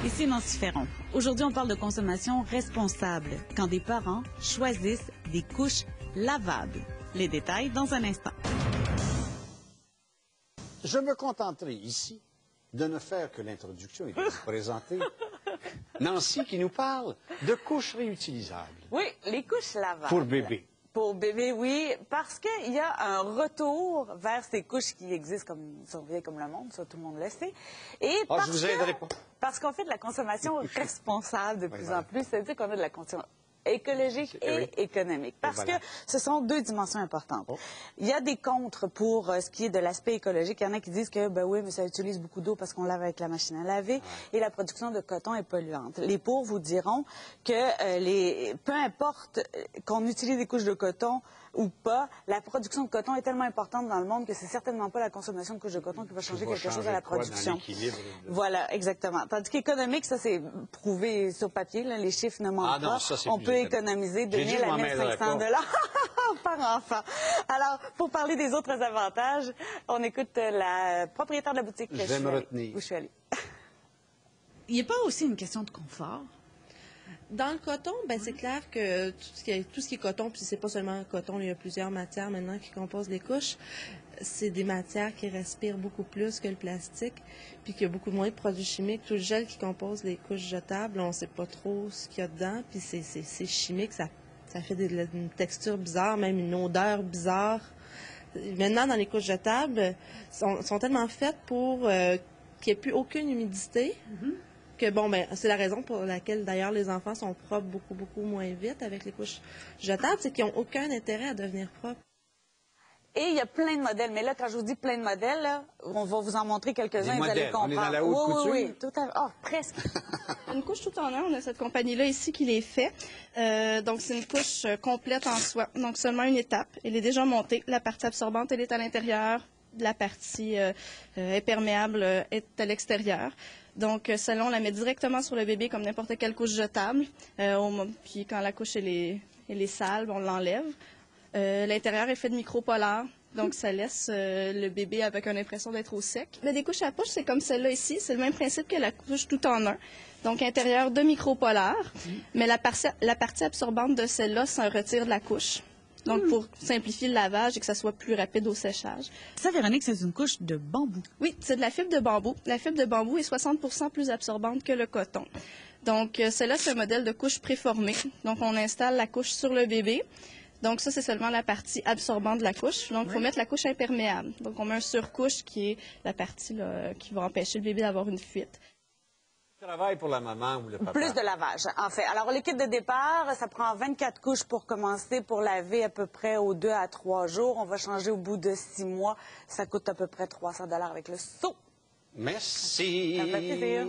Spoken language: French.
Ici Nancy Ferron. Aujourd'hui, on parle de consommation responsable quand des parents choisissent des couches lavables. Les détails dans un instant. Je me contenterai ici de ne faire que l'introduction et de vous présenter Nancy qui nous parle de couches réutilisables. Oui, les couches lavables. Pour bébé. Pour bébé, oui, parce qu'il y a un retour vers ces couches qui existent comme surveillées comme le monde, ça tout le monde le sait. Et je vous aiderai pas. Parce qu'on fait de la consommation responsable de plus en plus, c'est-à-dire qu'on a de la consommation écologique et économique. Parce que ce sont deux dimensions importantes. Il y a des contres pour ce qui est de l'aspect écologique. Il y en a qui disent que, ben oui, mais ça utilise beaucoup d'eau parce qu'on lave avec la machine à laver et la production de coton est polluante. Les pour vous diront que peu importe qu'on utilise des couches de coton ou pas, la production de coton est tellement importante dans le monde que c'est certainement pas la consommation de couches de coton qui va changer quelque chose à la production. Voilà, exactement. Tandis qu'économique, ça c'est prouvé sur papier, là, les chiffres ne mentent pas. On peut économiser 2000 à 1500 $ par enfant. Alors, pour parler des autres avantages, on écoute la propriétaire de la boutique où je suis allée. Il n'y a pas aussi une question de confort? Dans le coton, ben c'est clair que tout ce qui est coton, puis c'est pas seulement coton, il y a plusieurs matières maintenant qui composent les couches. C'est des matières qui respirent beaucoup plus que le plastique, puis qu'il y a beaucoup moins de produits chimiques. Tout le gel qui compose les couches jetables, on sait pas trop ce qu'il y a dedans, puis c'est chimique, ça fait une texture bizarre, même une odeur bizarre. Maintenant, dans les couches jetables, sont tellement faites pour qu'il n'y ait plus aucune humidité. Que bon, ben c'est la raison pour laquelle d'ailleurs les enfants sont propres beaucoup moins vite avec les couches jetables, c'est qu'ils n'ont aucun intérêt à devenir propres. Et il y a plein de modèles, mais là, quand je vous dis plein de modèles, là, on va vous en montrer quelques-uns, vous allez comprendre. On est dans la haute couture? Oui, tout à fait. Oh, presque. Une couche tout en un, on a cette compagnie-là ici qui les fait. Donc, c'est une couche complète en soi. Donc, seulement une étape. Elle est déjà montée. La partie absorbante, elle est à l'intérieur. La partie imperméable est à l'extérieur. Donc, celle-là, on la met directement sur le bébé comme n'importe quelle couche jetable. Puis, quand la couche elle est sale, on l'enlève. L'intérieur est fait de micropolaire. Donc, ça laisse le bébé avec une impression d'être au sec. Mais des couches à poche, c'est comme celle-là ici. C'est le même principe que la couche tout en un. Donc, intérieur de micropolaire. Mais la partie absorbante de celle-là, ça retire de la couche. Donc, pour simplifier le lavage et que ça soit plus rapide au séchage. Ça, Véronique, c'est une couche de bambou. Oui, c'est de la fibre de bambou. La fibre de bambou est 60% plus absorbante que le coton. Donc, celle-là, c'est un modèle de couche préformée. Donc, on installe la couche sur le bébé. Donc, ça, c'est seulement la partie absorbante de la couche. Donc, il faut mettre la couche imperméable. Donc, on met un surcouche qui est la partie là, qui va empêcher le bébé d'avoir une fuite. Travail pour la maman ou le papa? Plus de lavage, en fait. Alors, l'équipe de départ, ça prend 24 couches pour commencer, pour laver à peu près aux 2 à 3 jours. On va changer au bout de 6 mois. Ça coûte à peu près 300 $ avec le seau. Merci. Ça me fait plaisir.